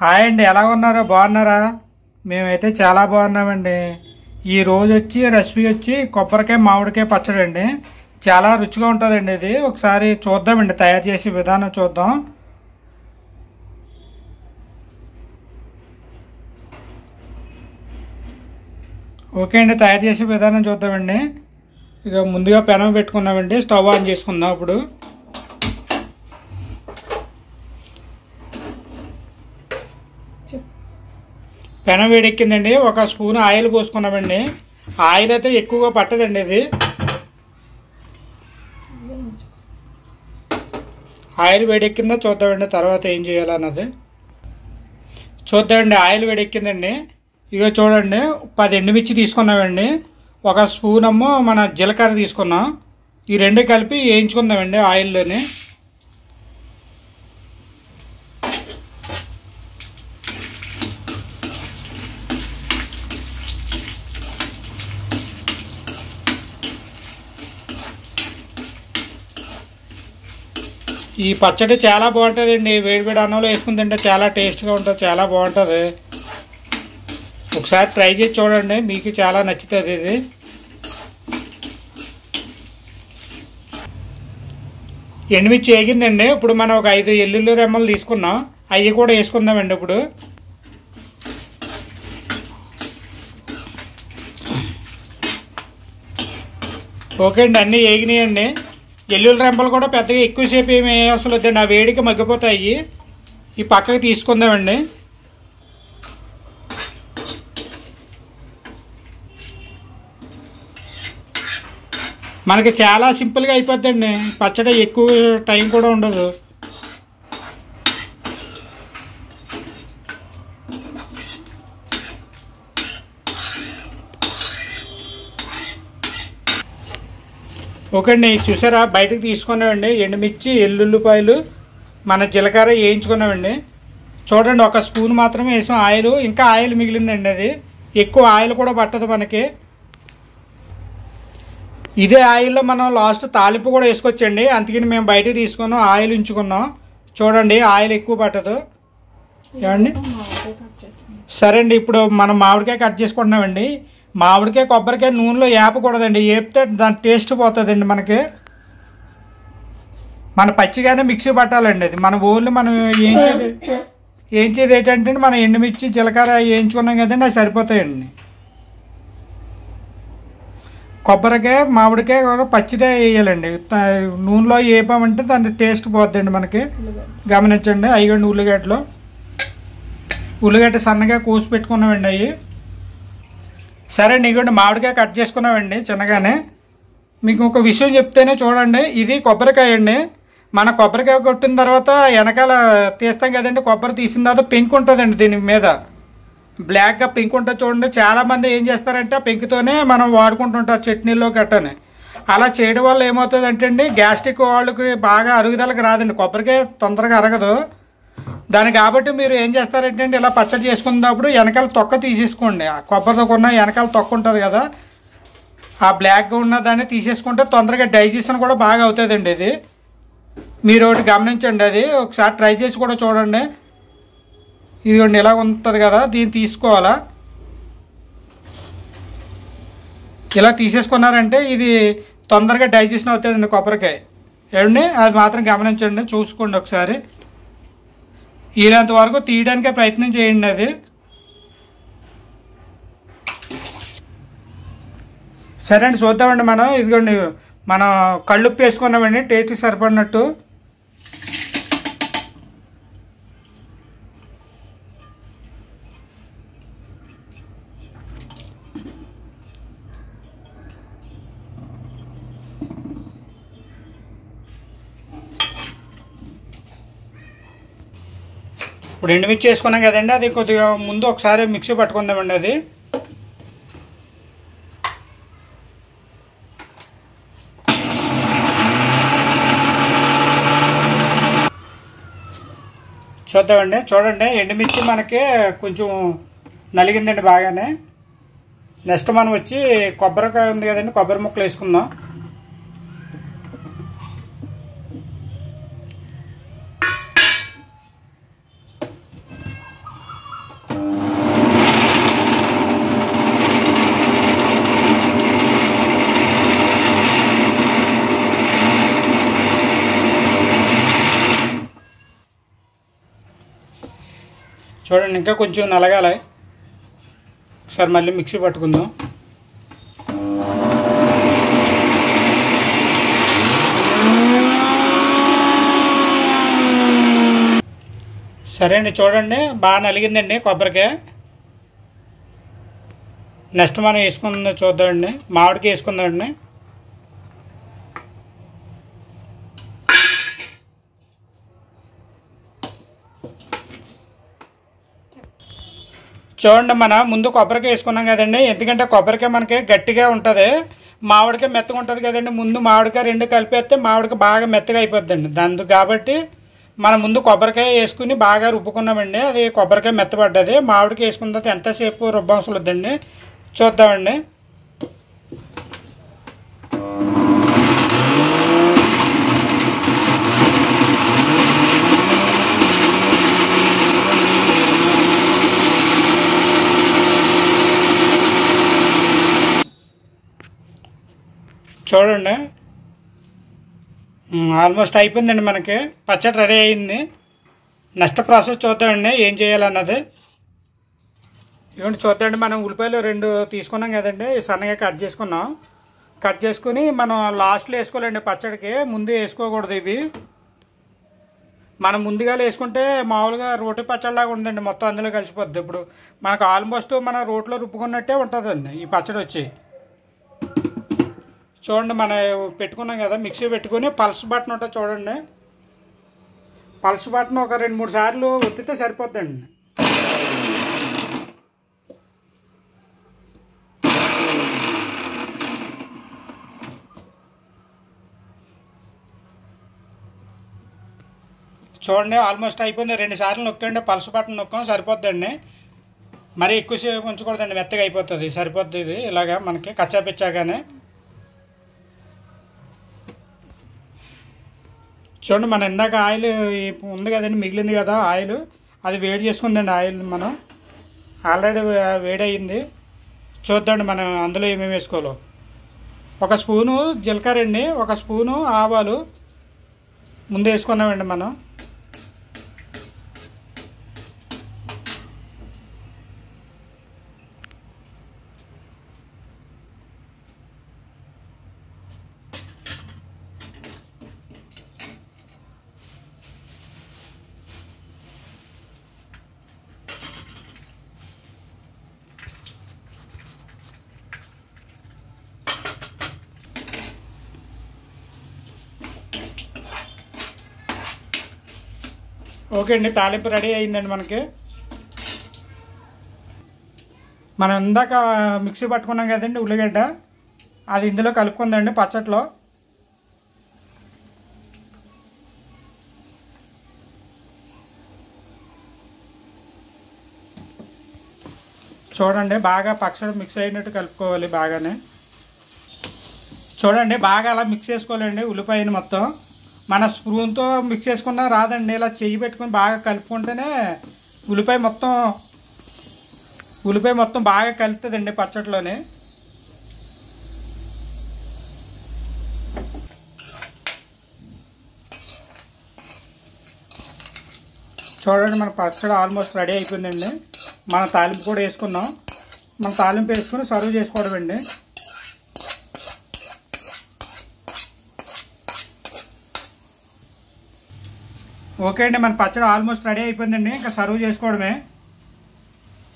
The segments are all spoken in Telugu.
హాయ్ అండి, ఎలా ఉన్నారో బాగున్నారా? మేమైతే చాలా బాగున్నామండి. ఈ రోజు రెసిపీ వచ్చి కొబ్బరికాయ మామిడికాయ పచ్చడి అండి. చాలా రుచిగా ఉంటుందండి. ఇది ఒకసారి చూద్దామండి, తయారు చేసే విధానం చూద్దాం. ఓకే అండి, తయారు చేసే విధానం చూద్దామండి. ఇక ముందుగా పెనం పెట్టుకున్నామండి, స్టవ్ ఆన్ చేసుకుందాం. ఇప్పుడు పెనం వేడెక్కిందండి, ఒక స్పూన్ ఆయిల్ పోసుకున్నామండి. ఆయిల్ అయితే ఎక్కువగా పట్టదండి. ఇది ఆయిల్ వేడెక్కిందో చూద్దామండి, తర్వాత ఏం చేయాలన్నది చూద్దామండి. ఆయిల్ వేడెక్కిందండి. ఇక చూడండి, 10 ఎండుమిర్చి తీసుకున్నామండి. ఒక స్పూన్ మన జీలకర్ర తీసుకున్నాం. ఈ రెండు కలిపి వేయించుకుందామండి ఆయిల్లోని. ఈ పచ్చడి చాలా బాగుంటుందండి. వేడివేడి అన్నంలో వేసుకుని తింటే చాలా టేస్ట్గా ఉంటుంది, చాలా బాగుంటుంది. ఒకసారి ట్రై చేసి చూడండి, మీకు చాలా నచ్చుతుంది. ఇది ఎండుమిర్చి వేగిందండి. ఇప్పుడు మనం ఒక 5 ఎల్లుల్లి రెమ్మలు తీసుకున్నాం, అవి కూడా వేసుకుందామండి. ఇప్పుడు ఓకే అండి, అన్నీ వేగినాయండి. ఎల్లుల్లి రెమ్మలు కూడా పెద్దగా ఎక్కువసేపు ఏమి అసలు వద్దండి, ఆ వేడికి మగ్గిపోతాయి. ఈ పక్కకి తీసుకుందామండి. మనకి చాలా సింపుల్గా అయిపోద్దండి పచ్చడి, ఎక్కువ టైం కూడా ఉండదు. ఓకే అండి, చూసారా, బయటకు తీసుకున్నామండి. ఎండుమిర్చి, ఎల్లుల్లిపాయలు, మన జీలకర్ర వేయించుకున్నామండి. చూడండి, ఒక స్పూన్ మాత్రమే వేసాం ఆయిల్, ఇంకా ఆయిల్ మిగిలిందండి. అది ఎక్కువ ఆయిల్ కూడా పట్టదు మనకి. ఇదే ఆయిల్లో మనం లాస్ట్ తాలింపు కూడా వేసుకోవచ్చండి. అందుకని మేము బయటకు తీసుకున్నాం, ఆయిల్ ఉంచుకున్నాం. చూడండి, ఆయిల్ ఎక్కువ పట్టదు. ఏమండి? సరే అండి, ఇప్పుడు మనం మామిడికాయ కట్ చేసుకుంటున్నామండి. మామిడికాయ కొబ్బరికాయ నూనెలో వేపకూడదండి, వేపితే దాని టేస్ట్ పోతుందండి. మనకి మన పచ్చిగానే మిక్సీ పట్టాలండి. అది మన ఓన్లీ మనం ఏంచేది ఏంటంటే మనం ఎండుమిర్చి జీలకర్ర వేయించుకున్నాం కదండి, అవి సరిపోతాయండి. కొబ్బరికాయ మామిడికాయ కూడా పచ్చిదే వేయాలండి. నూనెలో వేపామంటే దాని టేస్ట్ పోద్దండి మనకి. గమనించండి. అయ్యండి ఉల్లిగడ్డ సన్నగా కోసి పెట్టుకున్నామండి అవి. సరే అండి, ఇవ్వండి మామిడికాయ కట్ చేసుకున్నామండి చిన్నగానే. మీకు ఒక విషయం చెప్తేనే చూడండి, ఇది కొబ్బరికాయ అండి. మన కొబ్బరికాయ కొట్టిన తర్వాత వెనకాల తీస్తాం కదండి, కొబ్బరి తీసిన తర్వాత పెంకు ఉంటుందండి. దీని మీద బ్లాక్గా పెంకు ఉంటుంది చూడండి. చాలామంది ఏం చేస్తారంటే ఆ పెంకుతోనే మనం వాడుకుంటుంటారు చట్నీల్లో గట్టని. అలా చేయడం వల్ల ఏమవుతుంది అంటే అండి, గ్యాస్ట్రిక్ వాళ్ళకి బాగా అరుగుదలకు రాదండి. కొబ్బరికాయ తొందరగా అరగదు దానికి. కాబట్టి మీరు ఏం చేస్తారంటే అండి, ఇలా పచ్చడి చేసుకున్నప్పుడు వెనకాల తొక్క తీసేసుకోండి. కొబ్బరితో కొన్న వెనకాల తొక్క ఉంటుంది కదా, ఆ బ్లాక్గా ఉన్న దాన్ని తీసేసుకుంటే తొందరగా డైజెషన్ కూడా బాగా అవుతుందండి. ఇది మీరు ఒకటి గమనించండి, అది ఒకసారి ట్రై చేసి కూడా చూడండి. ఇదిగోండి, ఇలా ఉంటుంది కదా, దీన్ని తీసుకోవాలా. ఇలా తీసేసుకున్నారంటే ఇది తొందరగా డైజెషన్ అవుతాడండి కొబ్బరికాయ. ఏమండి, అది మాత్రం గమనించండి, చూసుకోండి ఒకసారి. ఈనంత వరకు తీయడానికే ప్రయత్నం చేయండి. అది సరే అండి, చూద్దామండి. మనం ఇదిగోండి, మనం కళ్ళుప్పు వేసుకున్నామండి టేస్ట్కి సరిపడినట్టు. ఇప్పుడు ఎండుమిర్చి వేసుకున్నాం కదండి, అది కొద్దిగా ముందు ఒకసారి మిక్సీ పట్టుకుందామండి. అది చూద్దామండి. చూడండి, ఎండుమిర్చి మనకి కొంచెం నలిగిందండి బాగానే. నెక్స్ట్ మనం కొబ్బరికాయ ఉంది కదండి, కొబ్బరి ముక్కలు వేసుకుందాం. చూడండి ఇంకా కొంచెం నలగాలి. ఒకసారి మళ్ళీ మిక్సీ పట్టుకుందాం. సరే అండి, చూడండి బాగా నలిగిందండి కొబ్బరికాయ. నెక్స్ట్ మనం వేసుకుందాం, చూద్దామండి. మామిడికాయ వేసుకుందామండి. చూడండి, మనం ముందు కొబ్బరికాయ వేసుకున్నాం కదండి. ఎందుకంటే కొబ్బరికాయ మనకి గట్టిగా ఉంటుంది, మామిడికాయ మెత్తగా ఉంటుంది కదండి. ముందు మామిడికాయ రెండు కలిపేస్తే మామిడికాయ బాగా మెత్తగా అయిపోద్దండి. దాని కాబట్టి మనం ముందు కొబ్బరికాయ వేసుకుని బాగా రుబ్బుకున్నామండి. అది కొబ్బరికాయ మెత్తపడ్డది. మామిడికాయ వేసుకున్న తర్వాత ఎంతసేపు రుబ్బవసరం వద్దండి. చూద్దామండి. చూడండి ఆల్మోస్ట్ అయిపోయిందండి. మనకి పచ్చడి రెడీ అయింది. నెక్స్ట్ ప్రాసెస్ చూద్దామండి ఏం చేయాలన్నది. ఇవ్వండి చూద్దామండి. మనం ఉల్లిపాయలు 2 తీసుకున్నాం కదండి, సన్నగా కట్ చేసుకున్నాం. కట్ చేసుకుని మనం లాస్ట్లో వేసుకోవాలండి. పచ్చడికి ముందు వేసుకోకూడదు. ఇవి మనం ముందుగా వేసుకుంటే మామూలుగా రోటి పచ్చడిలాగా ఉందండి, మొత్తం అందులో కలిసిపోద్ది. ఇప్పుడు మనకు ఆల్మోస్ట్ మన రోట్లో రుబ్బుకున్నట్టే ఉంటుందండి ఈ పచ్చడి వచ్చి. చూడండి మనం పెట్టుకున్నాం కదా, మిక్సీ పెట్టుకుని పల్స్ బటన్ ఉంటుంది చూడండి. పల్స్ బటన్ ఒక 2-3 సార్లు ఒత్తితే సరిపోద్దండి. చూడండి ఆల్మోస్ట్ అయిపోయింది. 2 సార్లు నొక్కండి, పల్స్ బటన్ నొక్కాం సరిపోద్దండి. మరీ ఎక్కువసేపు ఉంచకూడదండి, మెత్తగా అయిపోతుంది. సరిపోద్ది ఇది ఇలాగా మనకి కచ్చాపిచ్చాగానే. చూడండి మనం ఇందాక ఆయిల్ ఉంది కదండి, మిగిలింది కదా ఆయిల్, అది వేడి చేసుకుందండి. ఆయిల్ మనం ఆల్రెడీ వేడి అయ్యింది. చూద్దాండి మనం అందులో ఏమేమి వేసుకోవాలో. 1 స్పూను జీలకర్ర అండి, 1 స్పూను ఆవాలు ముందు వేసుకున్నామండి మనం. ఓకే అండి, తాలింపు రెడీ అయిందండి మనకి. మనం ఇందాక మిక్సీ పట్టుకున్నాం కదండి ఉల్లిగడ్డ, అది ఇందులో కలుపుకుందండి పచ్చట్లో. చూడండి బాగా పచ్చడి మిక్స్ అయినట్టు కలుపుకోవాలి బాగానే. చూడండి బాగా అలా మిక్స్ చేసుకోవాలండి ఉల్లిపాయని మొత్తం. మన స్పూన్తో మిక్స్ చేసుకున్నా రాదండి, ఇలా చెయ్యి పెట్టుకొని బాగా కలుపుకుంటేనే ఉల్లిపాయ మొత్తం బాగా కలుపుతుందండి పచ్చడిలోనే. చూడండి మన పచ్చడి ఆల్మోస్ట్ రెడీ అయిపోయిందండి. మన తాలింపు కూడా వేసుకున్నాం. మన తాలింపు వేసుకుని సర్వ్ చేసుకోవడం అండి. ఓకే అండి, మన పచ్చడి ఆల్మోస్ట్ రెడీ అయిపోయిందండి. ఇంకా సర్వ్ చేసుకోవడమే.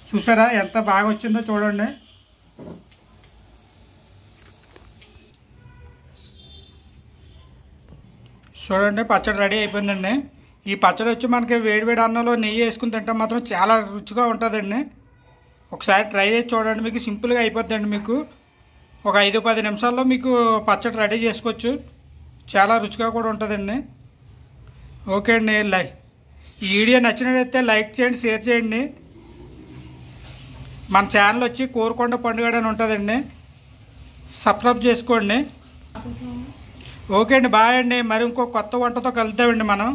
చూసారా ఎంత బాగా వచ్చిందో చూడండి. చూడండి పచ్చడి రెడీ అయిపోయిందండి. ఈ పచ్చడి వచ్చి మనకి వేడివేడి అన్నంలో నెయ్యి వేసుకుని తింటే మాత్రం చాలా రుచిగా ఉంటుందండి. ఒకసారి ట్రై చేసి చూడండి, మీకు సింపుల్గా అయిపోద్దండి. మీకు ఒక 5-10 నిమిషాల్లో మీకు పచ్చడి రెడీ చేసుకోవచ్చు. చాలా రుచిగా కూడా ఉంటుందండి. ఓకే అండి, ఈ వీడియో నచ్చినట్లయితే లైక్ చేయండి, షేర్ చేయండి. మన ఛానల్ వచ్చి కోరుకొండ పండుగ అని ఉంటుందండి, సబ్స్క్రైబ్ చేసుకోండి. ఓకే అండి, బాయ్ అండి. మరి ఇంకో కొత్త వంటతో కలుద్దామండి మనం.